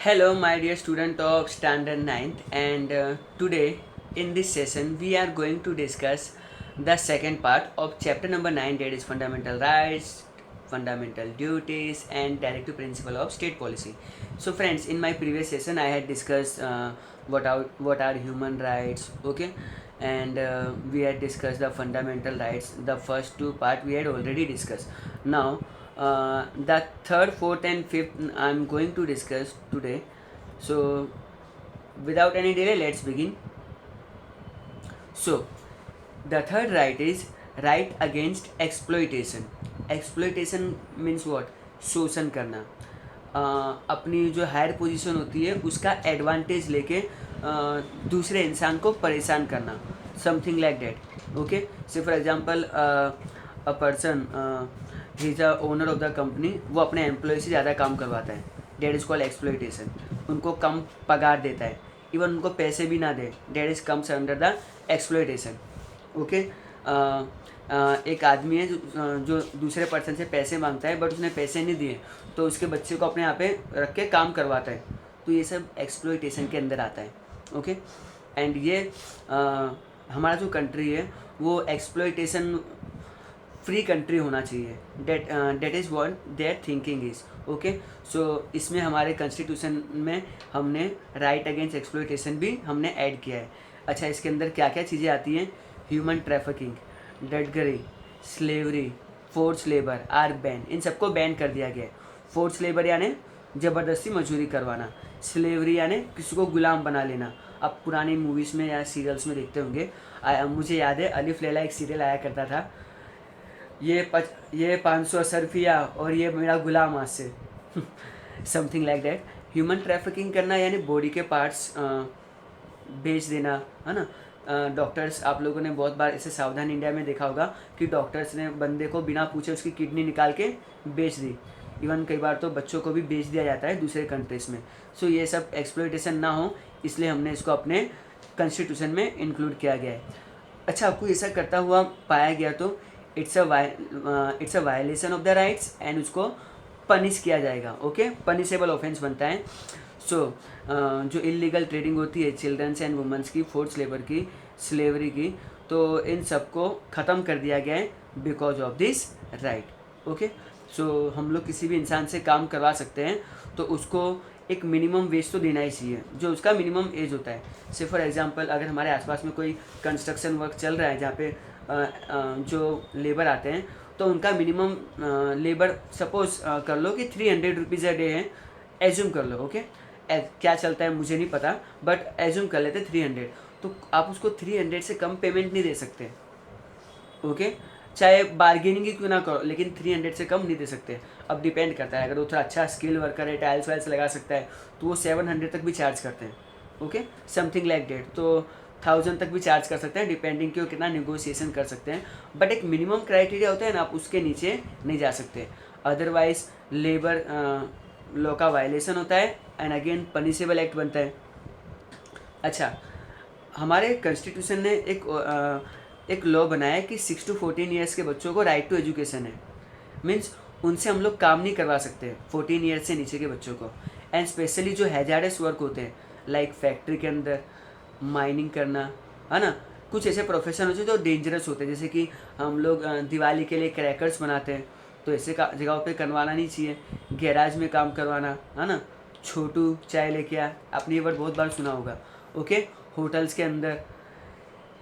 Hello, my dear student of Standard Ninth, and today in this session we are going to discuss the second part of chapter number 9, that is fundamental rights, fundamental duties, and directive principle of state policy. So, friends, in my previous session I had discussed what are human rights, okay, and we had discussed the fundamental rights. The first two part we had already discussed. Now the third, fourth, and fifth I'm going to discuss today. So, without any delay, let's begin. So, the third right is right against exploitation. Exploitation means what? शोषण करना. अपनी जो higher position होती है उसका advantage लेके दूसरे इंसान को परेशान करना, समथिंग लाइक दैट. ओके, से for example a person he is a owner of the company, वो अपने एम्प्लॉय से ज़्यादा काम करवाता है, डेट इज़ कॉल्ड एक्सप्लॉइटेशन. उनको कम पगार देता है, इवन उनको पैसे भी ना दे, that is comes under the exploitation. Okay, एक आदमी है जो दूसरे पर्सन से पैसे मांगता है बट उसने पैसे नहीं दिए तो उसके बच्चे को अपने यहाँ पे रख के काम करवाता है, तो ये सब एक्सप्लॉइटेशन के अंदर आता है. ओके, एंड ये हमारा जो कंट्री है वो एक्सप्लॉइटेशन फ्री कंट्री होना चाहिए. That is what their thinking is. Okay, so इसमें हमारे कॉन्स्टिट्यूशन में हमने राइट अगेंस्ट एक्सप्लॉइटेशन भी हमने ऐड किया है. अच्छा, इसके अंदर क्या क्या चीज़ें आती हैं? ह्यूमन ट्रैफिकिंग, डटगरी, slavery, forced labour are ban. इन सबको बैन कर दिया गया है. फोर्स लेबर यानी ज़बरदस्ती मजदूरी करवाना, स्लेवरी यानी किसी को गुलाम बना लेना. आप पुरानी मूवीज़ में या सीरियल्स में देखते होंगे. मुझे याद है अलिफ लैला एक सीरियल आया करता था, ये 500 सरफिया और ये मेरा गुलाम आज से something like that. Human trafficking करना यानी बॉडी के पार्ट्स बेच देना, है ना. डॉक्टर्स, आप लोगों ने बहुत बार इसे सावधान इंडिया में देखा होगा कि डॉक्टर्स ने बंदे को बिना पूछे उसकी किडनी निकाल के बेच दी. इवन कई बार तो बच्चों को भी बेच दिया जाता है दूसरे कंट्रीज में. सो ये सब एक्सप्लॉइटेशन ना हो इसलिए हमने इसको अपने कॉन्स्टिट्यूशन में इंक्लूड किया गया है. अच्छा, आपको ऐसा करता हुआ पाया गया तो it's a violation of the rights and उसको पनिश किया जाएगा. ओके, पनिशेबल ऑफेंस बनता है. सो जो इलीगल ट्रेडिंग होती है चिल्ड्रंस एंड वुमेंस की, फोर्स लेबर की, स्लेवरी की, तो इन सबको ख़त्म कर दिया गया है because of this right. Okay, so हम लोग किसी भी इंसान से काम करवा सकते हैं तो उसको एक मिनिमम वेज तो देना ही चाहिए, जो उसका मिनिमम एज होता है. से फॉर एग्जांपल अगर हमारे आसपास में कोई कंस्ट्रक्शन वर्क चल रहा है जहाँ पे जो लेबर आते हैं तो उनका मिनिमम लेबर सपोज कर लो कि 300 रुपीज़ अ डे है, एज्यूम कर लो. ओके, क्या चलता है मुझे नहीं पता बट एज्यूम कर लेते 300, तो आप उसको 300 से कम पेमेंट नहीं दे सकते. ओके, चाहे बार्गेनिंग ही क्यों ना करो लेकिन 300 से कम नहीं दे सकते. अब डिपेंड करता है, अगर वो थोड़ा अच्छा स्किल वर्कर है, टाइल्स वाइल्स लगा सकता है तो वो 700 तक भी चार्ज करते हैं. ओके, समथिंग लाइक डेट, तो 1000 तक भी चार्ज कर सकते हैं डिपेंडिंग कि वो कितना निगोशिएशन कर सकते हैं. बट एक मिनिमम क्राइटेरिया होता है ना, आप उसके नीचे नहीं जा सकते, अदरवाइज लेबर लॉ का वायलेशन होता है एंड अगेन पनिशेबल एक्ट बनता है. अच्छा, हमारे कॉन्स्टिट्यूशन ने एक लॉ बनाया है कि 6 to 14 ईयर्स के बच्चों को राइट टू एजुकेशन है. मीन्स उनसे हम लोग काम नहीं करवा सकते 14 ईयर्स से नीचे के बच्चों को. एंड स्पेशली जो हैजार्डस वर्क होते हैं लाइक फैक्ट्री के अंदर माइनिंग करना, है ना, कुछ ऐसे प्रोफेशन होते हैं जो डेंजरस होते हैं, जैसे कि हम लोग दिवाली के लिए क्रैकर्स बनाते हैं तो ऐसे जगहों पे करवाना नहीं चाहिए. गैराज में काम करवाना, है ना, छोटू चाय लेके आ, आपने ये वर्ड बहुत बार सुना होगा. ओके, होटल्स के अंदर,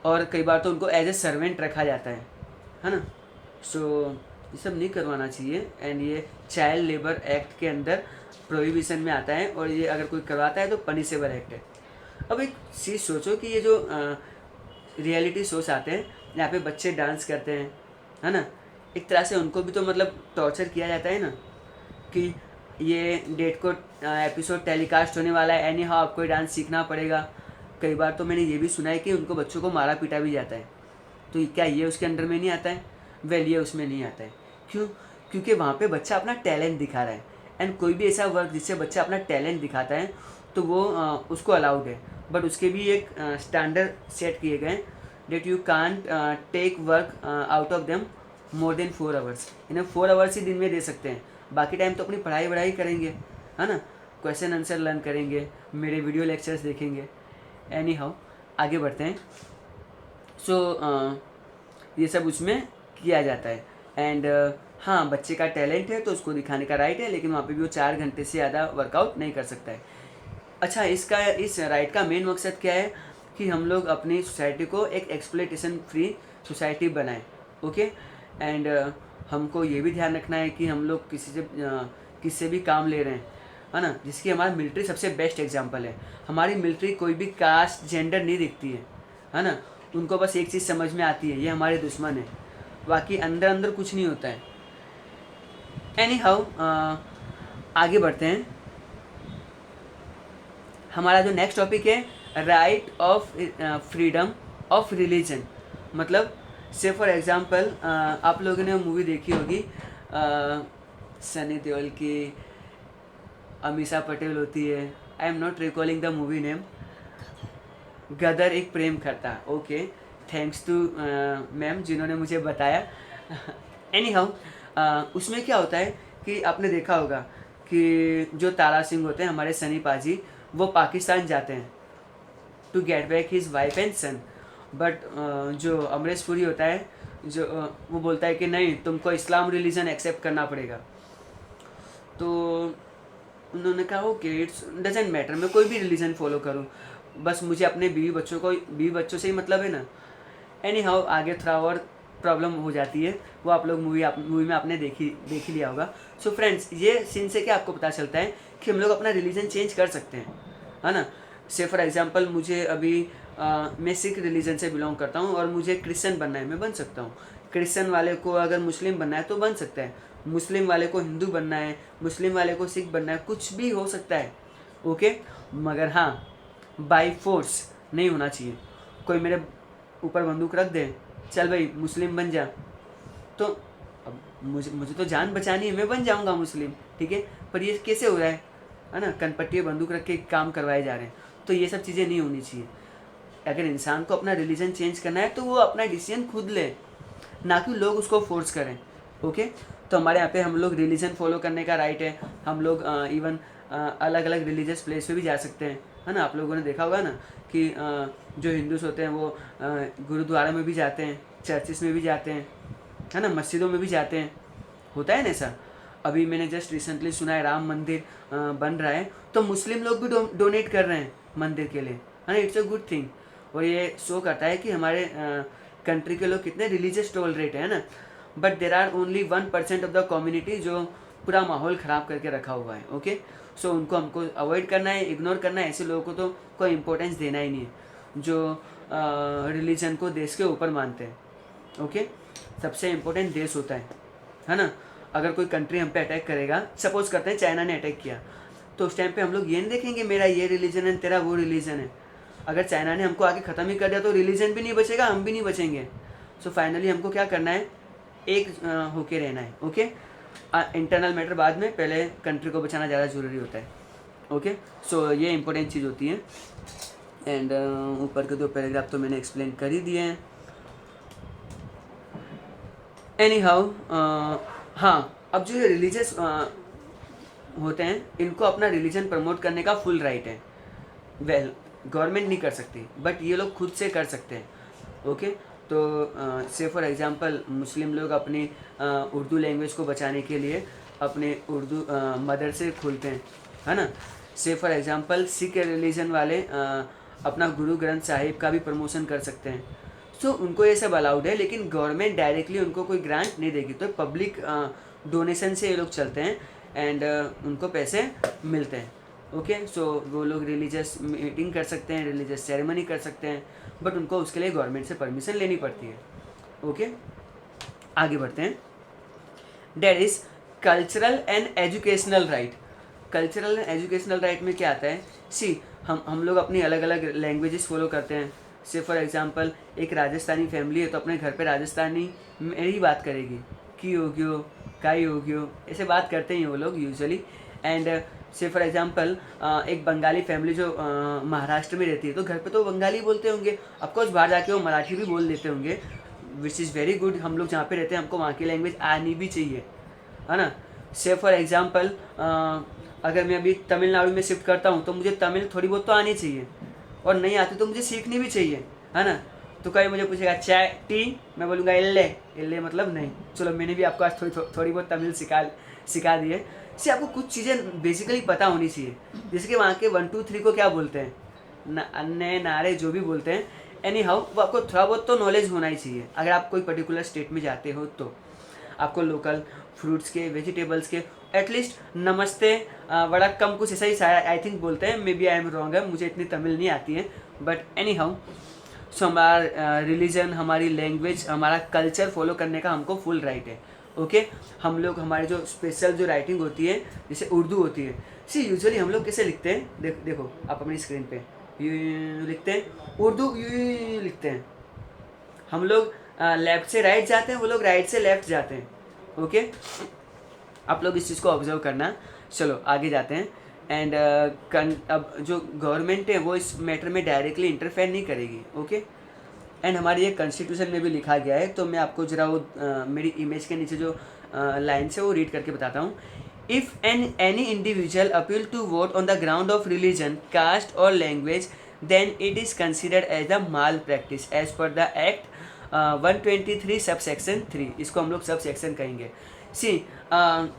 और कई बार तो उनको एज ए सर्वेंट रखा जाता है ना. सो ये सब नहीं करवाना चाहिए एंड ये चाइल्ड लेबर एक्ट के अंदर प्रोहिबिशन में आता है और ये अगर कोई करवाता है तो पनिशेबल एक्ट है. अब एक चीज़ सोचो कि ये जो रियलिटी शोज आते हैं यहाँ पे बच्चे डांस करते हैं, है ना, एक तरह से उनको भी तो मतलब टॉर्चर किया जाता है ना कि ये डेट को एपिसोड टेलीकास्ट होने वाला है, एनी हाउ आपको डांस सीखना पड़ेगा. कई बार तो मैंने ये भी सुना है कि उनको बच्चों को मारा पीटा भी जाता है. तो क्या ये उसके अंडर में नहीं आता है? वेल, ये उसमें नहीं आता है. क्यों? क्योंकि वहाँ पे बच्चा अपना टैलेंट दिखा रहा है एंड कोई भी ऐसा वर्क जिससे बच्चा अपना टैलेंट दिखाता है तो वो उसको अलाउड है. बट उसके भी एक स्टैंडर्ड सेट किए गए that you can't take work out of them more than 4 hours. इन्हें 4 आवर्स ही दिन में दे सकते हैं, बाकी टाइम तो अपनी पढ़ाई वढ़ाई करेंगे, है ना. क्वेश्चन आंसर लर्न करेंगे, मेरे वीडियो लेक्चर्स देखेंगे। एनी हाउ आगे बढ़ते हैं। सो ये सब उसमें किया जाता है। एंड हाँ, बच्चे का टैलेंट है तो उसको दिखाने का राइट है, लेकिन वहाँ पे भी वो 4 घंटे से ज़्यादा वर्कआउट नहीं कर सकता है। अच्छा, इस राइट का मेन मकसद क्या है कि हम लोग अपनी सोसाइटी को एक एक्सप्लॉयटेशन फ्री सोसाइटी बनाएं। ओके। एंड हमको ये भी ध्यान रखना है कि हम लोग किससे भी काम ले रहे हैं, है ना। जिसकी हमारा मिलिट्री सबसे बेस्ट एग्जांपल है। हमारी मिलिट्री कोई भी कास्ट जेंडर नहीं दिखती है ना। उनको बस एक चीज़ समझ में आती है, ये हमारे दुश्मन है, बाकी अंदर अंदर कुछ नहीं होता है। एनी हाउ आगे बढ़ते हैं। हमारा जो नेक्स्ट टॉपिक है right of freedom of religion. मतलब से फॉर एग्जांपल आप लोगों ने मूवी देखी होगी सनी देओल की, अमीषा पटेल होती है, I am not recalling the movie name, Gadar Ek Prem करता। ओके, थैंक्स टू मैम जिन्होंने मुझे बताया। एनी हाउ उसमें क्या होता है कि आपने देखा होगा कि जो तारा सिंह होते हैं हमारे सनी पाजी, वो पाकिस्तान जाते हैं to get back his wife and son. But जो अमरीश पुरी होता है, जो वो बोलता है कि नहीं, तुमको इस्लाम रिलीजन एक्सेप्ट करना पड़ेगा। तो उन्होंने कहा ओके, इट्स डजेंट मैटर, मैं कोई भी रिलीजन फॉलो करूँ, बस मुझे अपने बीवी बच्चों से ही मतलब है ना। एनी हाउ आगे थोड़ा और प्रॉब्लम हो जाती है, वो आप लोग मूवी में आपने देख ही लिया होगा। सो फ्रेंड्स, ये सीन से क्या आपको पता चलता है कि हम लोग अपना रिलीजन चेंज कर सकते हैं, है ना। से फॉर एग्जांपल मुझे अभी मैं सिख रिलीजन से बिलोंग करता हूँ और मुझे क्रिश्चियन बनना है, मैं बन सकता हूँ। क्रिश्चियन वाले को अगर मुस्लिम बनना है तो बन सकता है, मुस्लिम वाले को हिंदू बनना है, मुस्लिम वाले को सिख बनना है, कुछ भी हो सकता है। ओके, मगर हाँ, बाई फोर्स नहीं होना चाहिए। कोई मेरे ऊपर बंदूक रख दे, चल भाई मुस्लिम बन जा, तो अब मुझे तो जान बचानी है, मैं बन जाऊंगा मुस्लिम, ठीक है। पर ये कैसे हो रहा है ना, कनपट्टी बंदूक रख के काम करवाए जा रहे हैं। तो ये सब चीज़ें नहीं होनी चाहिए। अगर इंसान को अपना रिलीजन चेंज करना है तो वो अपना डिसीजन खुद ले, ना कि लोग उसको फोर्स करें। ओके, तो हमारे यहाँ पे हम लोग रिलीजन फॉलो करने का राइट है। हम लोग इवन अलग अलग रिलीजियस प्लेस पे भी जा सकते हैं, है ना। आप लोगों ने देखा होगा ना कि जो हिंदूस होते हैं वो गुरुद्वारा में भी जाते हैं, चर्चिस में भी जाते हैं, है ना, मस्जिदों में भी जाते हैं, होता है ना ऐसा। अभी मैंने जस्ट रिसेंटली सुना है राम मंदिर बन रहा है, तो मुस्लिम लोग भी डोनेट कर रहे हैं मंदिर के लिए, है ना। It's a good thing. और ये शो करता है कि हमारे कंट्री के लोग कितने रिलीजियस टॉलरेट है ना। But there are only 1% of the community जो पूरा माहौल ख़राब करके रखा हुआ है। ओके, सो उनको हमको अवॉइड करना है, इग्नोर करना है। ऐसे लोगों को तो कोई इंपॉर्टेंस देना ही नहीं है जो रिलीजन को देश के ऊपर मानते हैं। ओके, सबसे इम्पोर्टेंट देश होता है ना। अगर कोई कंट्री हम पे अटैक करेगा, सपोज करते हैं चाइना ने अटैक किया, तो उस टाइम पे हम लोग ये नहीं देखेंगे मेरा ये रिलीजन है, तेरा वो रिलीजन है। अगर चाइना ने हमको आके ख़त्म ही कर दिया तो रिलीजन भी नहीं बचेगा, हम भी नहीं बचेंगे। सो फाइनली हमको क्या करना है, एक होके रहना है। ओके, इंटरनल मैटर बाद में, पहले कंट्री को बचाना ज़्यादा ज़रूरी होता है। ओके, सो ये इंपॉर्टेंट चीज़ होती है। एंड ऊपर के 2 पैराग्राफ तो मैंने एक्सप्लेन कर ही दिए हैं। एनी हाउ हाँ, अब जो ये रिलीजियस होते हैं, इनको अपना रिलीजन प्रमोट करने का फुल राइट है। वेल, गवर्नमेंट नहीं कर सकती, बट ये लोग खुद से कर सकते हैं। ओके, तो से फॉर एग्जांपल मुस्लिम लोग अपनी उर्दू लैंग्वेज को बचाने के लिए अपने उर्दू मदरसे खोलते हैं, है ना। से फॉर एग्जांपल सिख रिलीजन वाले अपना गुरु ग्रंथ साहिब का भी प्रमोशन कर सकते हैं। सो उनको ये सब अलाउड है, लेकिन गवर्नमेंट डायरेक्टली उनको कोई ग्रांट नहीं देगी। तो पब्लिक डोनेशन से ये लोग चलते हैं एंड उनको पैसे मिलते हैं। ओके, सो वो लोग रिलीजियस मीटिंग कर सकते हैं, रिलीजियस सेरेमनी कर सकते हैं, बट उनको उसके लिए गवर्नमेंट से परमिशन लेनी पड़ती है। ओके, आगे बढ़ते हैं। That is cultural and educational right. Cultural and educational right में क्या आता है, सी हम लोग अपनी अलग अलग लैंग्वेजेस फॉलो करते हैं। से फॉर एग्जांपल एक राजस्थानी फैमिली है तो अपने घर पे राजस्थानी में ही बात करेगी, की होगियो, काई होगियो, ऐसे बात करते हैं वो लोग यूजुअली। एंड से फॉर एग्जांपल एक बंगाली फैमिली जो महाराष्ट्र में रहती है तो घर पे तो बंगाली बोलते होंगे, ऑफकोर्स बाहर जाके वो मराठी भी बोल लेते होंगे, विच इज़ वेरी गुड। हम लोग जहाँ पे रहते हैं हमको वहाँ की लैंग्वेज आनी भी चाहिए, है ना। से फॉर एग्जांपल अगर मैं अभी तमिलनाडु में शिफ्ट करता हूँ तो मुझे तमिल थोड़ी बहुत तो आनी चाहिए, और नहीं आती तो मुझे सीखनी भी चाहिए, है ना। तो कहीं मुझे पूछेगा चाय टी, मैं बोलूँगा इल्ले, इल्ले मतलब नहीं। चलो मैंने भी आपको आज थोड़ी बहुत तमिल सिखा दी है। इससे आपको कुछ चीज़ें बेसिकली पता होनी चाहिए, जैसे कि वहाँ के 1 2 3 को क्या बोलते हैं, अन्य नारे जो भी बोलते हैं, एनी हाउ वो आपको थोड़ा बहुत तो नॉलेज होना ही चाहिए। अगर आप कोई पर्टिकुलर स्टेट में जाते हो तो आपको लोकल फ्रूट्स के, वेजिटेबल्स के, एटलीस्ट नमस्ते बड़ा कम कुछ ऐसा ही आई थिंक बोलते हैं, maybe I am wrong है, मुझे इतनी तमिल नहीं आती है, बट एनी हाउ। सो हमारा रिलीजन, हमारी लैंग्वेज, हमारा कल्चर फॉलो करने का हमको फुल राइट है। ओके हम लोग हमारी जो स्पेशल जो राइटिंग होती है जैसे उर्दू होती है, सी यूजुअली हम लोग कैसे लिखते हैं, देखो आप अपनी स्क्रीन पे यू लिखते हैं, उर्दू यू लिखते हैं। हम लोग लेफ्ट से राइट जाते हैं, वो लोग राइट से लेफ्ट जाते हैं। ओके आप लोग इस चीज़ को ऑब्जर्व करना। चलो आगे जाते हैं। एंड अब जो गवर्नमेंट है वो इस मैटर में डायरेक्टली इंटरफेयर नहीं करेगी। ओके एंड हमारी ये कॉन्स्टिट्यूशन में भी लिखा गया है, तो मैं आपको जरा वो मेरी इमेज के नीचे जो लाइन है वो रीड करके बताता हूँ। If any individual appeal to vote on the ground of religion, caste और language, then it is considered as the mal practice as per the act 123 sub section 3। इसको हम लोग सब सेक्शन कहेंगे। सी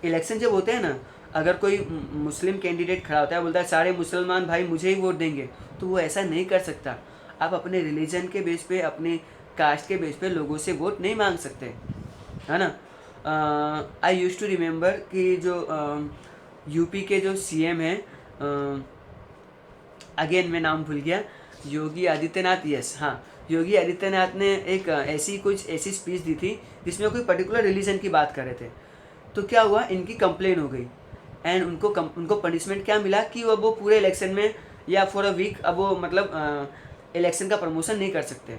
इलेक्शन जब होते हैं ना, अगर कोई मुस्लिम कैंडिडेट खड़ा होता है, बोलता है सारे मुसलमान भाई मुझे ही वोट देंगे, तो वो ऐसा नहीं कर सकता। आप अपने रिलीजन के बेस पे, अपने कास्ट के बेस पे लोगों से वोट नहीं मांग सकते, है ना। आई यूज टू रिमेंबर कि जो यूपी के जो सीएम हैं, अगेन मैं नाम भूल गया, योगी आदित्यनाथ, यस हाँ, योगी आदित्यनाथ ने एक ऐसी स्पीच दी थी जिसमें कोई पर्टिकुलर रिलीजन की बात कर रहे थे। तो क्या हुआ, इनकी कंप्लेन हो गई एंड उनको पनिशमेंट क्या मिला कि अब वो पूरे इलेक्शन में या फॉर अ वीक अब वो मतलब इलेक्शन का प्रमोशन नहीं कर सकते।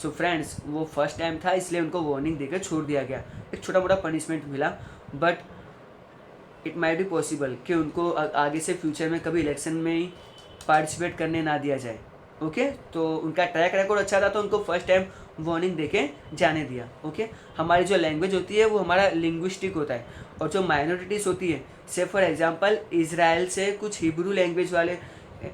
सो फ्रेंड्स वो फर्स्ट टाइम था, इसलिए उनको वार्निंग देकर छोड़ दिया गया, एक छोटा मोटा पनिशमेंट मिला। But it might be possible कि उनको आगे से फ्यूचर में कभी इलेक्शन में ही पार्टिसिपेट करने ना दिया जाए। ओके तो उनका ट्रैक रिकॉर्ड अच्छा था, तो उनको फर्स्ट टाइम वार्निंग देके जाने दिया। ओके हमारी जो लैंग्वेज होती है वो हमारा लिंग्विस्टिक होता है, और जो माइनॉरिटीज़ होती है, से फॉर एग्जांपल इजराइल से कुछ हिब्रू लैंग्वेज वाले,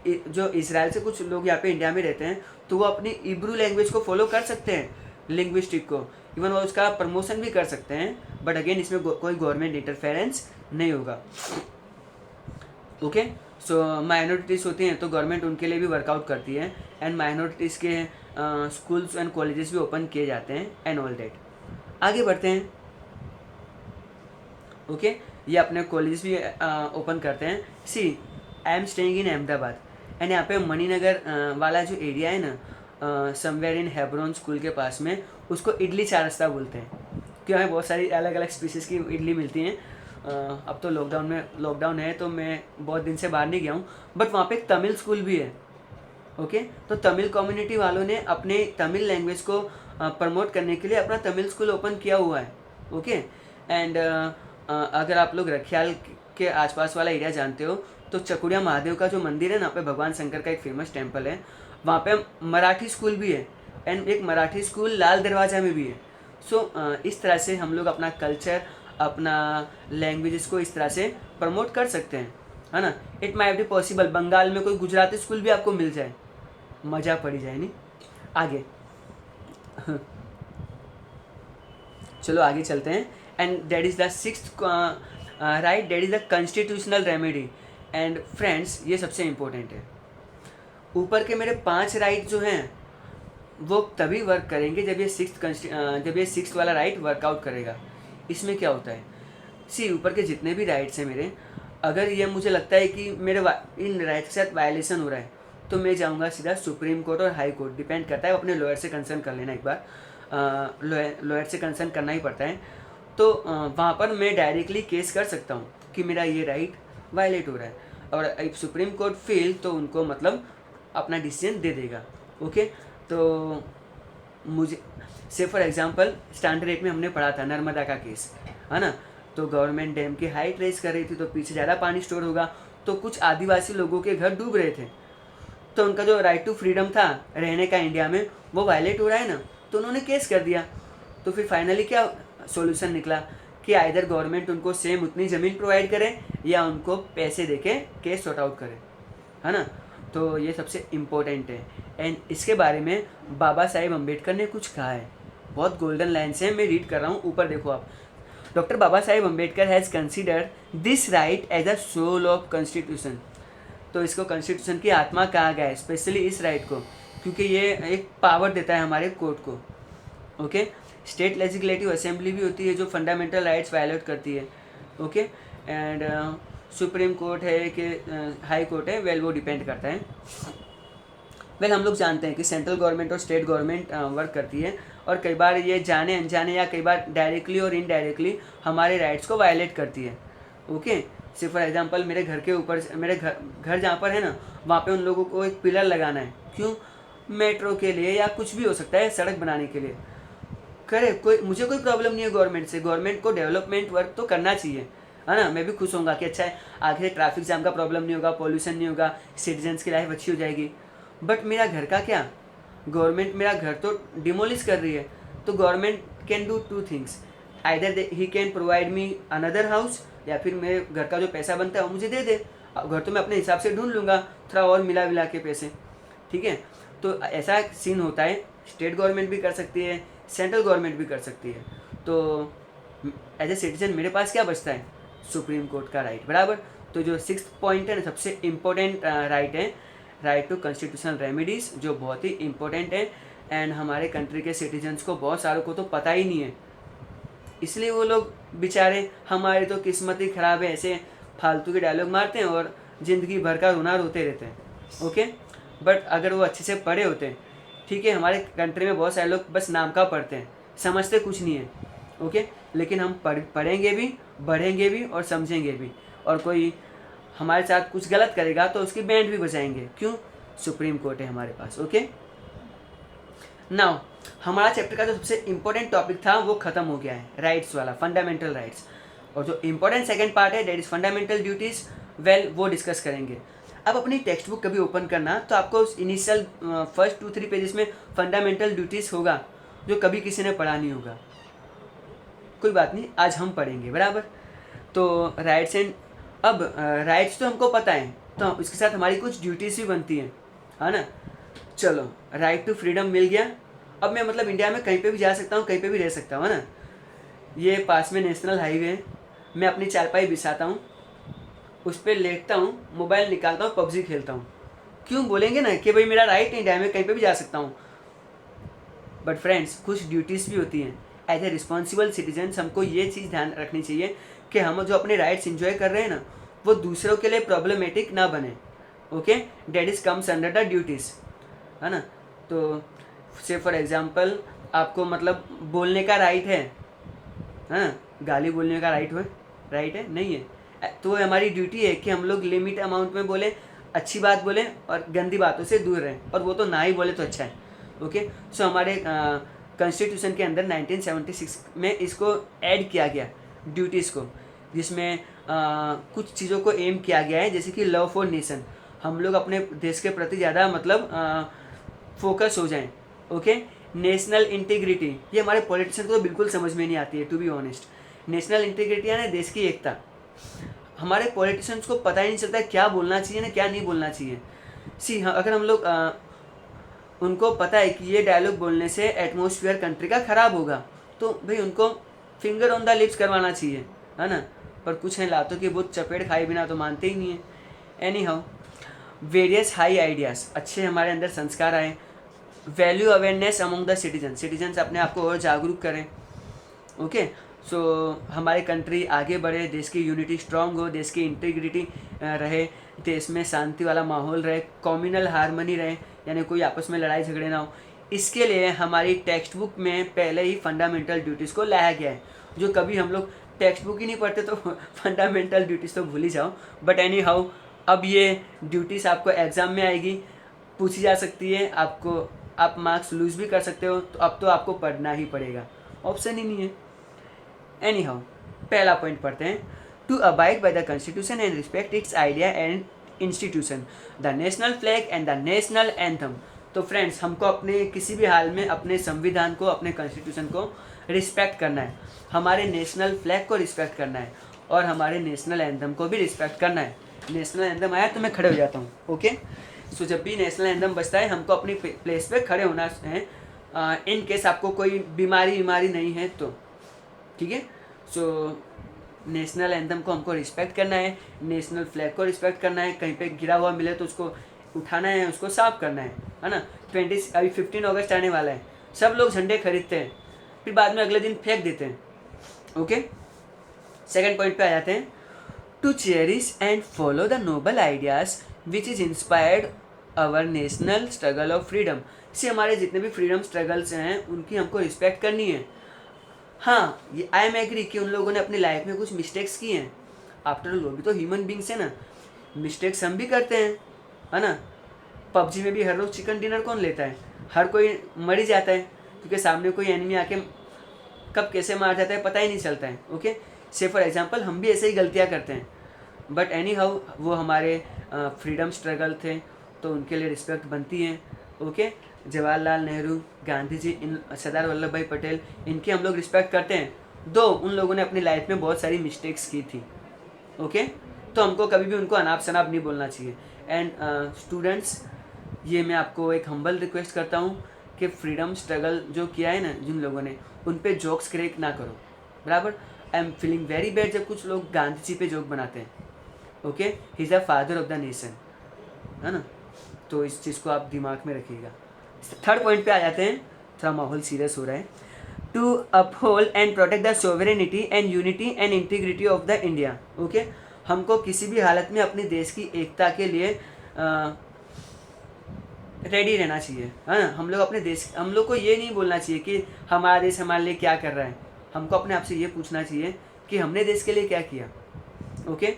जो इजराइल से कुछ लोग यहाँ पे इंडिया में रहते हैं, तो वो अपनी हिब्रू लैंग्वेज को फॉलो कर सकते हैं, लिंग्विस्टिक को, इवन वो उसका प्रमोशन भी कर सकते हैं, बट अगेन इसमें कोई गवर्नमेंट इंटरफेरेंस नहीं होगा। ओके सो माइनॉरिटीज़ होती हैं तो गवर्नमेंट उनके लिए भी वर्कआउट करती है, एंड माइनॉरिटीज़ के स्कूल्स एंड कॉलेजेस भी ओपन किए जाते हैं एंड ऑल दैट। आगे बढ़ते हैं। ओके ये अपने कॉलेज भी ओपन करते हैं। See I am staying in Ahmedabad, and यहाँ पे मणिनगर वाला जो एरिया है ना, समवेयर इन हेब्रोन स्कूल के पास में, उसको इडली चार रास्ता बोलते हैं, क्योंकि हमें बहुत सारी अलग अलग स्पीसीज़ की इडली मिलती हैं। अब तो लॉकडाउन है तो मैं बहुत दिन से बाहर नहीं गया हूँ, बट वहाँ पे एक तमिल स्कूल भी है। ओके तो तमिल कम्युनिटी वालों ने अपने तमिल लैंग्वेज को प्रमोट करने के लिए अपना तमिल स्कूल ओपन किया हुआ है। ओके एंड अगर आप लोग रखियाल के आसपास वाला एरिया जानते हो, तो चकुड़िया महादेव का जो मंदिर है ना, पे भगवान शंकर का एक फेमस टेम्पल है, वहाँ पे मराठी स्कूल भी है, एंड एक मराठी स्कूल लाल दरवाजा में भी है। सो इस तरह से हम लोग अपना कल्चर, अपना लैंग्वेजेस को इस तरह से प्रमोट कर सकते हैं, है ना। It might be possible Bengal में कोई गुजराती स्कूल भी आपको मिल जाए, मज़ा पड़ी जाए नहीं। आगे चलो आगे चलते हैं। And that is the sixth right, that is the constitutional remedy. And friends ये सबसे इम्पोर्टेंट है, ऊपर के मेरे 5 राइट जो हैं वो तभी वर्क करेंगे जब ये सिक्स्थ वाला राइट वर्कआउट करेगा। इसमें क्या होता है, सी ऊपर के जितने भी राइट्स हैं मेरे, अगर ये मुझे लगता है कि मेरे इन राइट के साथ वायलेशन हो रहा है, तो मैं जाऊँगा सीधा सुप्रीम कोर्ट और हाई कोर्ट, डिपेंड करता है, अपने लॉयर से कंसर्न कर लेना एक बार, लॉयर से कंसर्न करना ही पड़ता है। तो वहाँ पर मैं डायरेक्टली केस कर सकता हूँ कि मेरा ये राइट वायलेट हो रहा है, और इफ सुप्रीम कोर्ट फेल तो उनको मतलब अपना डिसीजन दे देगा। ओके तो मुझे से फॉर एग्जांपल स्टैंडर्ड 8 में हमने पढ़ा था नर्मदा का केस, है ना। तो गवर्नमेंट डैम की हाइट रेज कर रही थी, तो पीछे ज़्यादा पानी स्टोर होगा, तो कुछ आदिवासी लोगों के घर डूब रहे थे, तो उनका जो राइट टू फ्रीडम था रहने का इंडिया में, वो वायलेट हो रहा है ना, तो उन्होंने केस कर दिया। तो फिर फाइनली क्या सॉल्यूशन निकला कि आइदर गवर्नमेंट उनको सेम उतनी ज़मीन प्रोवाइड करे या उनको पैसे देके केस सॉर्ट आउट करे, है ना। तो ये सबसे इम्पोर्टेंट है। एंड इसके बारे में बाबा साहेब अम्बेडकर ने कुछ कहा है, बहुत गोल्डन लाइन्स हैं, मैं रीड कर रहा हूँ, ऊपर देखो आप। Doctor Baba Saheb Ambedkar has considered this right as a soul of constitution. तो इसको कॉन्स्टिट्यूशन की आत्मा कहा गया है, स्पेशली इस राइट को, क्योंकि ये एक पावर देता है हमारे कोर्ट को। ओके, स्टेट लेजिस्लेटिव असेंबली भी होती है जो फंडामेंटल राइट्स वायलेट करती है। ओके, एंड सुप्रीम कोर्ट है कि हाई कोर्ट है, वेल वो डिपेंड करता है। वेल हम लोग जानते हैं कि सेंट्रल गवर्नमेंट और स्टेट गवर्नमेंट वर्क करती है, और कई बार ये जाने अनजाने या कई बार डायरेक्टली और इनडायरेक्टली हमारे राइट्स को वायलेट करती है। ओके, से फॉर एग्जांपल मेरे घर के ऊपर, मेरे घर जहाँ पर है ना, वहाँ पे उन लोगों को एक पिलर लगाना है, क्यों? मेट्रो के लिए या कुछ भी हो सकता है, सड़क बनाने के लिए। करे मुझे कोई प्रॉब्लम नहीं है गवर्नमेंट से, गवर्नमेंट को डेवलपमेंट वर्क तो करना चाहिए, है ना। मैं भी खुश होऊंगा कि अच्छा है, आगे ट्रैफिक जाम का प्रॉब्लम नहीं होगा, पॉल्यूशन नहीं होगा, सिटीजन्स की लाइफ अच्छी हो जाएगी। बट मेरा घर का क्या? गवर्नमेंट मेरा घर तो डिमोलिश कर रही है। तो government can do two things, either he can provide me another house, या फिर मेरे घर का जो पैसा बनता है वो मुझे दे दे। घर तो मैं अपने हिसाब से ढूंढ लूँगा, थोड़ा और मिला विला के पैसे, ठीक है। तो ऐसा सीन होता है, स्टेट गवर्नमेंट भी कर सकती है, सेंट्रल गवर्नमेंट भी कर सकती है। तो एज ए सिटीजन मेरे पास क्या बचता है? सुप्रीम कोर्ट का राइट, बराबर। तो जो 6th पॉइंट है ना, सबसे इम्पोर्टेंट राइट है, राइट टू कॉन्स्टिट्यूशनल रेमेडीज़, जो बहुत ही इम्पोर्टेंट है। एंड हमारे कंट्री के सिटीजन्स को बहुत सारों को तो पता ही नहीं है, इसलिए वो लोग बेचारे, हमारी तो किस्मत ही ख़राब है, ऐसे फालतू के डायलॉग मारते हैं और ज़िंदगी भर का रोना रोते रहते हैं। ओके, बट अगर वो अच्छे से पढ़े होते हैं, ठीक है, हमारे कंट्री में बहुत सारे लोग बस नाम का पढ़ते हैं, समझते कुछ नहीं है। ओके, लेकिन हम पढ़ेंगे भी, बढ़ेंगे भी और समझेंगे भी, और कोई हमारे साथ कुछ गलत करेगा तो उसकी बैंड भी बजाएंगे, क्यों? सुप्रीम कोर्ट है हमारे पास। ओके, नाउ हमारा चैप्टर का जो सबसे इम्पोर्टेंट टॉपिक था वो खत्म हो गया है, राइट्स वाला, फंडामेंटल राइट्स। और जो इम्पोर्टेंट सेकंड पार्ट है, that is fundamental duties, well वो डिस्कस करेंगे। अब अपनी टेक्स्ट बुक कभी ओपन करना तो आपको इनिशियल फर्स्ट 2-3 पेजेस में फंडामेंटल ड्यूटीज़ होगा, जो कभी किसी ने पढ़ा नहीं होगा। कोई बात नहीं, आज हम पढ़ेंगे, बराबर। तो राइट्स एंड, अब राइट्स तो हमको पता है, तो इसके साथ हमारी कुछ ड्यूटीज़ भी बनती हैं, है ना। चलो, राइट टू फ्रीडम मिल गया। अब मैं मतलब इंडिया में कहीं पे भी जा सकता हूँ, कहीं पे भी रह सकता हूँ, है ना। ये पास में नेशनल हाईवे है, मैं अपनी चारपाई बिछाता हूँ, उस पर लेटता हूँ, मोबाइल निकालता हूँ, पबजी खेलता हूँ। क्यों? बोलेंगे ना कि भाई मेरा राइट है, इंडिया में कहीं पे भी जा सकता हूँ। बट फ्रेंड्स, कुछ ड्यूटीज़ भी होती हैं। एज ए रिस्पॉन्सिबल सिटीजन्स हमको ये चीज़ ध्यान रखनी चाहिए कि हम जो अपने राइट्स इंजॉय कर रहे हैं ना, वो दूसरों के लिए प्रॉब्लमेटिक ना बने। Okay, date is comes under the duties, है ना। तो से फॉर एग्जांपल, आपको मतलब बोलने का राइट है ना, गाली बोलने का राइट है नहीं है, तो हमारी ड्यूटी है कि हम लोग लिमिट अमाउंट में बोलें, अच्छी बात बोलें और गंदी बातों से दूर रहें, और वो तो ना ही बोले तो अच्छा है। ओके, सो हमारे कॉन्स्टिट्यूशन के अंदर 1976 में इसको ऐड किया गया, ड्यूटीज़ को, जिसमें कुछ चीज़ों को एम किया गया है, जैसे कि लव फॉर नेशन, हम लोग अपने देश के प्रति ज़्यादा मतलब फोकस हो जाएं। ओके, नेशनल इंटीग्रिटी, ये हमारे पॉलिटिशियन को तो बिल्कुल समझ में नहीं आती है, to be honest. National integrity यानी देश की एकता, हमारे पॉलिटिशियंस को पता ही नहीं चलता क्या बोलना चाहिए ना क्या नहीं बोलना चाहिए। अगर हम लोग उनको पता है कि ये डायलॉग बोलने से एटमॉस्फेयर कंट्री का ख़राब होगा, तो भाई उनको फिंगर ऑन द लिप्स करवाना चाहिए, है ना। पर कुछ है लातों की बहुत चपेट खाए बिना तो मानते ही नहीं है। Any how, various high ideas, अच्छे हमारे अंदर संस्कार आए। Value awareness among the citizens अपने आप को और जागरूक करें। ओके, सो हमारे कंट्री आगे बढ़े, देश की यूनिटी स्ट्रांग हो, देश की इंटीग्रिटी रहे, देश में शांति वाला माहौल रहे, कम्युनल हारमोनी रहे, यानी कोई आपस में लड़ाई झगड़े ना हो। इसके लिए हमारी टेक्स्ट बुक में पहले ही फंडामेंटल ड्यूटीज़ को लाया गया है, जो कभी हम लोग टेक्स्ट बुक ही नहीं पढ़ते तो फंडामेंटल ड्यूटीज़ तो भूल ही जाओ। बट एनी हाउ, अब ये ड्यूटीज़ आपको एग्ज़ाम में आएगी, पूछी जा सकती है, आपको आप मार्क्स लूज़ भी कर सकते हो, तो अब तो आपको पढ़ना ही पड़ेगा, ऑप्शन ही नहीं है। एनी हाउ, पहला पॉइंट पढ़ते हैं। To abide by the constitution and respect its idea and institution, the national flag and the national anthem. तो फ्रेंड्स, हमको अपने किसी भी हाल में अपने संविधान को, अपने कॉन्स्टिट्यूशन को रिस्पेक्ट करना है, हमारे नेशनल फ्लैग को रिस्पेक्ट करना है और हमारे नेशनल एंथम को भी रिस्पेक्ट करना है। नेशनल एंथम आया तो मैं खड़े हो जाता हूँ। ओके, सो जब भी नेशनल एंथम बजता है हमको अपनी प्लेस पे खड़े होना है, इन केस आपको कोई बीमारी नहीं है तो, ठीक है। सो नेशनल एंथम को हमको रिस्पेक्ट करना है, नेशनल फ्लैग को रिस्पेक्ट करना है, कहीं पे गिरा हुआ मिले तो उसको उठाना है, उसको साफ करना है ना। अभी 15 अगस्त आने वाला है, सब लोग झंडे खरीदते हैं फिर बाद में अगले दिन फेंक देते हैं। ओके, सेकंड पॉइंट पे आ जाते हैं। To cherish and follow the noble ideas which is inspired our national struggle of freedom. से हमारे जितने भी फ्रीडम स्ट्रगल्स हैं उनकी हमको रिस्पेक्ट करनी है। हाँ, ये आई एम एग्री कि उन लोगों ने अपनी लाइफ में कुछ मिस्टेक्स की हैं। आफ्टर ऑल वो भी तो ह्यूमन बींग्स है ना, मिस्टेक्स हम भी करते हैं, है ना। पबजी में भी हर रोज़ चिकन डिनर कौन लेता है, हर कोई मर ही जाता है क्योंकि सामने कोई एनिमी आके कब कैसे मार जाता है पता ही नहीं चलता है। ओके, से फॉर एग्जांपल हम भी ऐसे ही गलतियाँ करते हैं, बट एनी हाउ वो हमारे फ्रीडम स्ट्रगल थे तो उनके लिए रिस्पेक्ट बनती है। ओके, जवाहरलाल नेहरू, गांधी जी, इन सरदार वल्लभ भाई पटेल, इनकी हम लोग रिस्पेक्ट करते हैं दो उन लोगों ने अपनी लाइफ में बहुत सारी मिस्टेक्स की थी। ओके, तो हमको कभी भी उनको अनाप शनाप नहीं बोलना चाहिए। एंड स्टूडेंट्स, ये मैं आपको एक हम्बल रिक्वेस्ट करता हूँ कि फ्रीडम स्ट्रगल जो किया है ना जिन लोगों ने, उन पे जोक्स क्रिएट ना करो, बराबर। I am feeling very bad जब कुछ लोग गांधी जी पे जोक बनाते हैं। Okay, he is the father of the nation, है ना, तो इस चीज़ को आप दिमाग में रखिएगा। थर्ड पॉइंट पे आ जाते हैं, थोड़ा माहौल सीरियस हो रहा है। To uphold and protect the sovereignty and unity and integrity of the India. Okay, हमको किसी भी हालत में अपने देश की एकता के लिए रेडी रहना चाहिए, है ना। हम लोग को ये नहीं बोलना चाहिए कि हमारा देश हमारे लिए क्या कर रहा है, हमको अपने आप से ये पूछना चाहिए कि हमने देश के लिए क्या किया। Okay,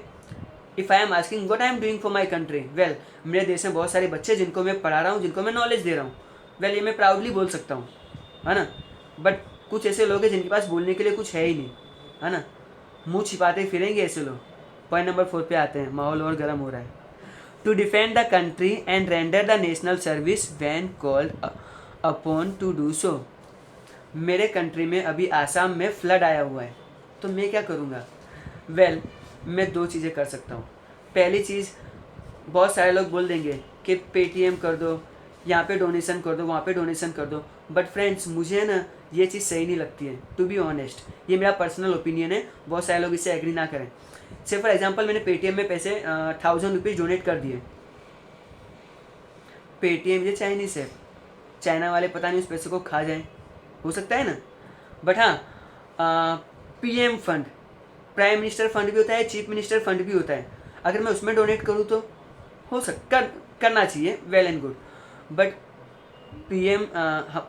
if I am asking what I am doing for my country, well मेरे देश में बहुत सारे बच्चे जिनको मैं पढ़ा रहा हूँ, जिनको मैं नॉलेज दे रहा हूँ, वेल ये मैं प्राउडली बोल सकता हूँ, है ना। बट कुछ ऐसे लोग हैं जिनके पास बोलने के लिए कुछ है ही नहीं, है ना, मुँह छिपाते फिरेंगे ऐसे लोग। पॉइंट नंबर 4 पे आते हैं, माहौल और गर्म हो रहा है। To defend the country and render the national service when called upon to do so. मेरे कंट्री में अभी आसाम में फ्लड आया हुआ है तो मैं क्या करूँगा? वेल मैं दो चीज़ें कर सकता हूँ। पहली चीज़, बहुत सारे लोग बोल देंगे कि पेटीएम कर दो, यहाँ पे डोनेशन कर दो, वहाँ पे डोनेशन कर दो, बट फ्रेंड्स मुझे ना ये चीज़ सही नहीं लगती है, टू बी ऑनेस्ट। ये मेरा पर्सनल ओपिनियन है, बहुत सारे लोग इससे एग्री ना करें। से फॉर एग्जांपल मैंने पेटीएम में पैसे 1000 रुपीज़ डोनेट कर दिए। पेटीएम ये चाइनीज़ है, चाइना वाले पता नहीं उस पैसे को खा जाएं, हो सकता है ना। बट हाँ, PM fund, prime minister fund भी होता है, चीफ मिनिस्टर फंड भी होता है। अगर मैं उसमें डोनेट करूँ तो करना चाहिए, well and good. But PM,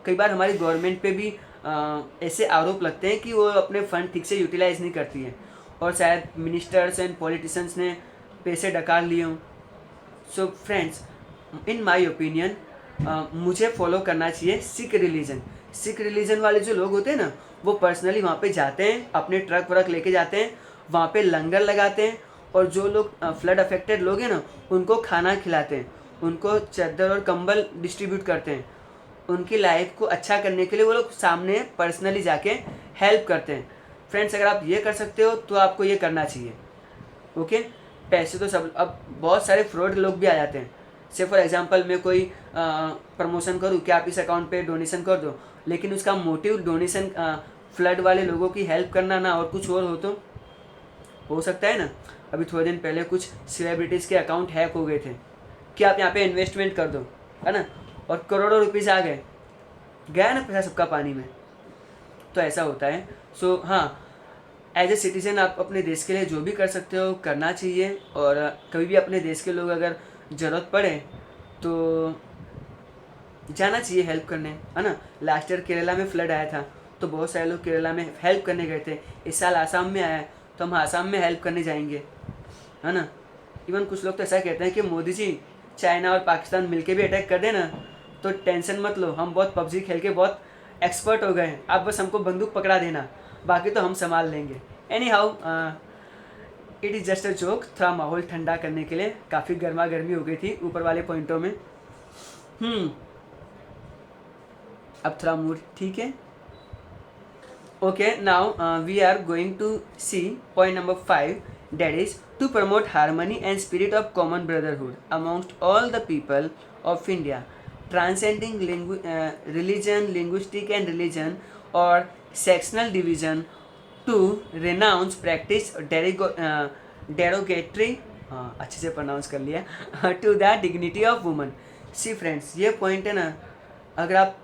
कई बार हमारी गवर्नमेंट पे भी ऐसे आरोप लगते हैं कि वो अपने फंड ठीक से यूटिलाइज नहीं करती है और शायद मिनिस्टर्स एंड पॉलिटिशियंस ने पैसे डकार लिए हों। So friends, in my opinion मुझे फॉलो करना चाहिए सिख रिलीजन। सिख रिलीजन वाले जो लोग होते हैं ना, वो पर्सनली वहाँ पे जाते हैं, अपने ट्रक व्रक लेके जाते हैं, वहाँ पे लंगर लगाते हैं और जो लोग फ्लड अफेक्टेड लोग हैं ना उनको खाना खिलाते हैं, उनको चादर और कंबल डिस्ट्रीब्यूट करते हैं। उनकी लाइफ को अच्छा करने के लिए वो लोग सामने पर्सनली जाके हेल्प करते हैं। फ्रेंड्स, अगर आप ये कर सकते हो तो आपको ये करना चाहिए। ओके, पैसे तो सब, अब बहुत सारे फ्रॉड लोग भी आ जाते हैं। से फॉर एग्जांपल मैं कोई प्रमोशन करूँ कि आप इस अकाउंट पे डोनेशन कर दो, लेकिन उसका मोटिव डोनेशन फ्लड वाले लोगों की हेल्प करना ना और कुछ और हो सकता है ना। अभी थोड़े दिन पहले कुछ सेलिब्रिटीज़ के अकाउंट हैक हो गए थे कि आप यहाँ पे इन्वेस्टमेंट कर दो, है ना, और करोड़ों रुपीज़ आ गया ना पैसा सबका पानी में। तो ऐसा होता है। सो हाँ, एज ए सिटीज़न आप अपने देश के लिए जो भी कर सकते हो करना चाहिए, और कभी भी अपने देश के लोग अगर ज़रूरत पड़े तो जाना चाहिए हेल्प करने, है ना। लास्ट ईयर केरला में फ्लड आया था तो बहुत सारे लोग केरला में हेल्प करने गए थे। इस साल आसाम में आया है तो हम आसाम में हेल्प करने जाएंगे, है ना। इवन कुछ लोग तो ऐसा कहते हैं कि मोदी जी चाइना और पाकिस्तान मिलके भी अटैक कर देना तो टेंशन मत लो, हम बहुत पबजी खेल के बहुत एक्सपर्ट हो गए हैं, आप बस हमको बंदूक पकड़ा देना, बाकी तो हम संभाल लेंगे। Any how, it is just a joke, थोड़ा माहौल ठंडा करने के लिए। काफ़ी गर्मा गर्मी हो गई थी ऊपर वाले पॉइंटों में। अब थोड़ा मूड ठीक है। Okay, now we are going to see point number 5, that is to promote harmony and spirit of common brotherhood amongst all the people of India, transcending religion, linguistic and religion or sectional division, to renounce practice derogatory अच्छे से pronounce कर लिया to the dignity of woman. See friends, ये point है ना, अगर आप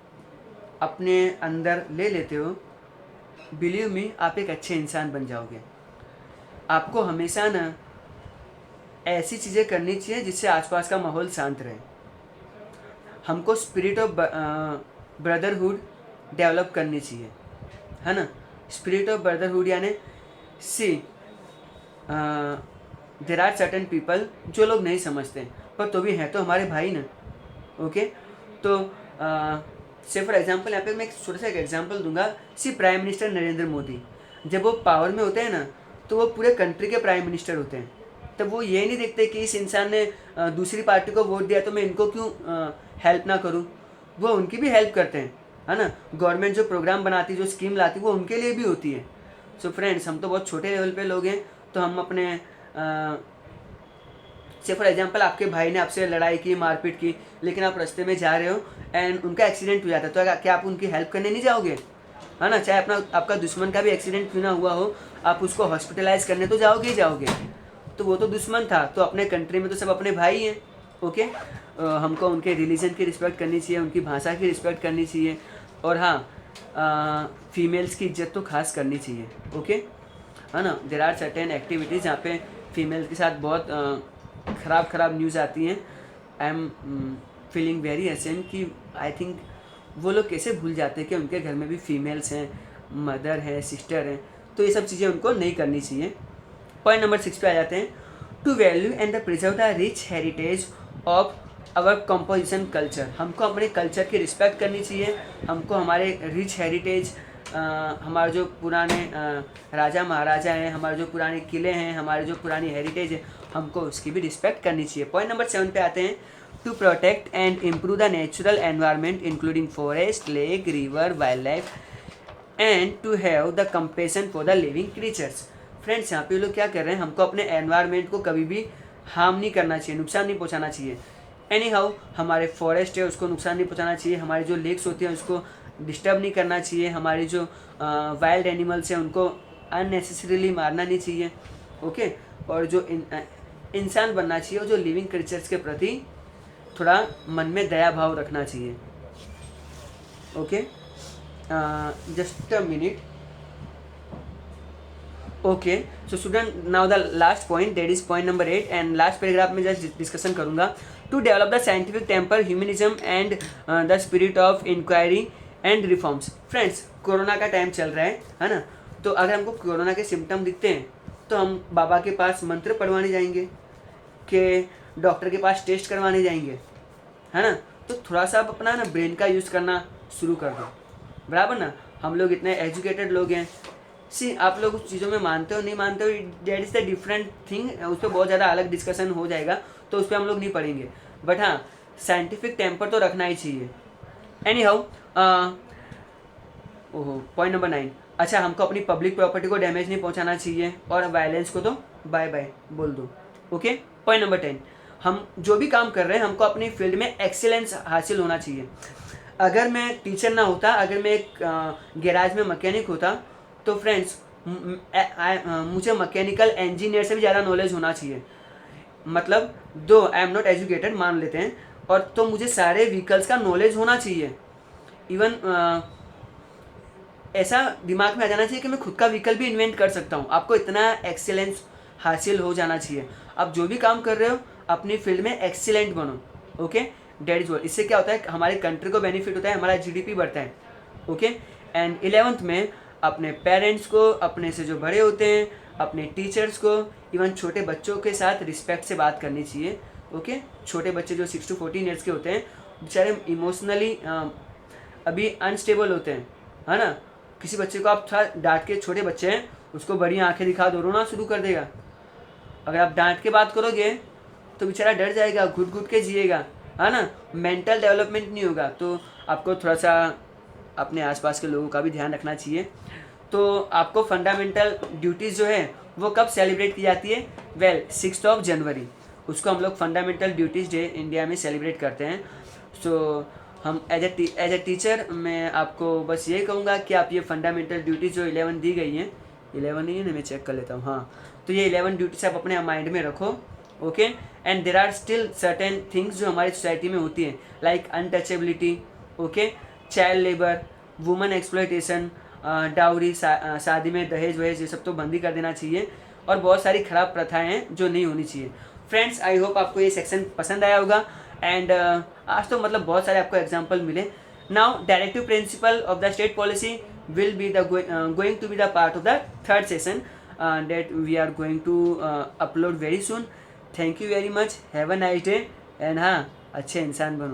अपने अंदर ले लेते हो, बिलीव मी, आप एक अच्छे इंसान बन जाओगे. आपको हमेशा ना ऐसी चीज़ें करनी चाहिए जिससे आसपास का माहौल शांत रहे. हमको स्पिरिट ऑफ ब्रदरहुड डेवलप करनी चाहिए, है ना. स्पिरिट ऑफ ब्रदरहुड यानी सी देर आर सर्टन पीपल जो लोग नहीं समझते पर तो भी हैं तो हमारे भाई ना. ओके, तो से फॉर एग्जांपल यहाँ पे मैं एक छोटा सा एक एग्जांपल दूंगा. C prime minister Narendra Modi जब वो पावर में होते हैं ना, तो वो पूरे कंट्री के प्राइम मिनिस्टर होते हैं. तब वो ये नहीं देखते कि इस इंसान ने दूसरी पार्टी को वोट दिया तो मैं इनको क्यों हेल्प ना करूँ. वो उनकी भी हेल्प करते हैं, है ना. गवर्नमेंट जो प्रोग्राम बनाती, जो स्कीम लाती, वो उनके लिए भी होती है. सो फ्रेंड्स, हम तो बहुत छोटे लेवल पे लोग हैं, तो हम अपने से फॉर एग्जांपल आपके भाई ने आपसे लड़ाई की, मारपीट की, लेकिन आप रास्ते में जा रहे हो एंड उनका एक्सीडेंट हो जाता है, तो क्या आप उनकी हेल्प करने नहीं जाओगे, है ना. चाहे आपका दुश्मन का भी एक्सीडेंट क्यों ना हुआ हो, आप उसको हॉस्पिटलाइज करने तो जाओगे ही जाओगे. तो वो तो दुश्मन था, तो अपने कंट्री में तो सब अपने भाई हैं. ओके, हमको उनके रिलीजन की रिस्पेक्ट करनी चाहिए, उनकी भाषा की रिस्पेक्ट करनी चाहिए, और हाँ, फीमेल्स की इज्जत तो खास करनी चाहिए. ओके, है ना. देर आर सर्टेन एक्टिविटीज़ जहाँ पे फीमेल के साथ बहुत ख़राब न्यूज़ आती हैं. आई एम फीलिंग वेरी असेम कि आई थिंक वो लोग कैसे भूल जाते हैं कि उनके घर में भी फीमेल्स हैं, मदर है, सिस्टर हैं. तो ये सब चीज़ें उनको नहीं करनी चाहिए. पॉइंट नंबर 6 पे आ जाते हैं. To value and the preserve the rich heritage of our composition culture. हमको अपने कल्चर की रिस्पेक्ट करनी चाहिए. हमको हमारे रिच हेरिटेज, हमारे जो पुराने राजा महाराजा हैं, हमारे जो पुराने किले हैं, हमारे जो पुरानी हेरिटेज है, हमको उसकी भी रिस्पेक्ट करनी चाहिए. पॉइंट नंबर 7 पे आते हैं. To protect and improve the natural environment including forest, lake, river, wild life and to have the compassion for the living creatures. Friends, यहाँ पे लोग क्या कर रहे हैं, हमको अपने एनवायरनमेंट को कभी भी हार्म नहीं करना चाहिए, नुकसान नहीं पहुँचाना चाहिए. एनी हाउ, हमारे फॉरेस्ट है उसको नुकसान नहीं पहुँचाना चाहिए, हमारी जो लेक्स होती हैं उसको डिस्टर्ब नहीं करना चाहिए, हमारी जो वाइल्ड एनिमल्स हैं उनको अननेसेसरीली मारना नहीं चाहिए. ओके, और जो इंसान बनना चाहिए, और जो लिविंग क्रीचर्स के प्रति थोड़ा मन में दया भाव रखना चाहिए. Okay, just a minute. Okay, so student, now the last point, that is point number 8 and last paragraph में जस्ट डिस्कशन करूँगा. To develop the scientific temper, humanism and the spirit of inquiry and reforms. Friends, corona का time चल रहा है ना. तो अगर हमको कोरोना के सिम्टम दिखते हैं तो हम बाबा के पास मंत्र पढ़वाने जाएंगे, कि डॉक्टर के पास टेस्ट करवाने जाएंगे, है ना. तो थोड़ा सा आप अपना ना ब्रेन का यूज़ करना शुरू कर दो, बराबर ना. हम लोग इतने एजुकेटेड लोग हैं. सी, आप लोग उस चीज़ों में मानते हो नहीं मानते हो, that is the different thing. उस पर बहुत ज़्यादा अलग डिस्कशन हो जाएगा, तो उस पर हम लोग नहीं पढ़ेंगे. बट हाँ, साइंटिफिक टेम्पर तो रखना ही चाहिए. Any how, point number 9. अच्छा, हमको अपनी पब्लिक प्रॉपर्टी को डैमेज नहीं पहुंचाना चाहिए, और वायलेंस को तो बाय बाय बोल दो. Okay, point number 10. हम जो भी काम कर रहे हैं, हमको अपनी फील्ड में एक्सीलेंस हासिल होना चाहिए. अगर मैं टीचर ना होता, अगर मैं एक गैराज में मैकेनिक होता, तो फ्रेंड्स मुझे मैकेनिकल इंजीनियर से भी ज़्यादा नॉलेज होना चाहिए. मतलब दो आई एम नॉट एजुकेटेड मान लेते हैं, और तो मुझे सारे व्हीकल्स का नॉलेज होना चाहिए. इवन ऐसा दिमाग में आ जाना चाहिए कि मैं खुद का व्हीकल भी इन्वेंट कर सकता हूँ. आपको इतना एक्सीलेंस हासिल हो जाना चाहिए. आप जो भी काम कर रहे हो अपनी फील्ड में एक्सीलेंट बनो. Okay, that is word. इससे क्या होता है, हमारे कंट्री को बेनिफिट होता है, हमारा जीडीपी बढ़ता है. ओके, एंड 11th में अपने पेरेंट्स को, अपने से जो बड़े होते हैं, अपने टीचर्स को, इवन छोटे बच्चों के साथ रिस्पेक्ट से बात करनी चाहिए. ओके, छोटे बच्चे जो 6 to 14 ईयर्स के होते हैं, बेचारे इमोशनली अभी अनस्टेबल होते हैं, है ना. किसी बच्चे को आप थोड़ा डांट के, छोटे बच्चे हैं, उसको बड़ी आंखें दिखा दो, रोना शुरू कर देगा. अगर आप डांट के बात करोगे तो बेचारा डर जाएगा, घुट घुट के जिएगा, है ना. मेंटल डेवलपमेंट नहीं होगा. तो आपको थोड़ा सा अपने आसपास के लोगों का भी ध्यान रखना चाहिए. तो आपको फंडामेंटल ड्यूटीज़ जो है वो कब सेलिब्रेट की जाती है? वेल 6 जनवरी, उसको हम लोग फंडामेंटल ड्यूटीज़ डे इंडिया में सेलिब्रेट करते हैं। सो हम एज ए टीचर मैं आपको बस ये कहूँगा कि आप ये फंडामेंटल ड्यूटीज़ जो 11 दी गई हैं, 11 ही है ना, मैं चेक कर लेता हूँ, हाँ, तो ये 11 ड्यूटीज़ आप अपने माइंड में रखो, okay. And there are still certain things जो हमारी सोसाइटी में होती हैं, like untouchability, okay, child labour, women exploitation, dowry, शादी में दहेज वहेज, ये सब तो बंद ही कर देना चाहिए, और बहुत सारी खराब प्रथाएं हैं जो नहीं होनी चाहिए। फ्रेंड्स, आई होप आपको ये सेक्शन पसंद आया होगा। एंड आज तो मतलब बहुत सारे आपको एग्जाम्पल मिले। Now directive principle of the state policy will be the going to be the part of the third session that we are going to upload very soon. Thank you very much, have a nice day, and हाँ, अच्छे इंसान बनो।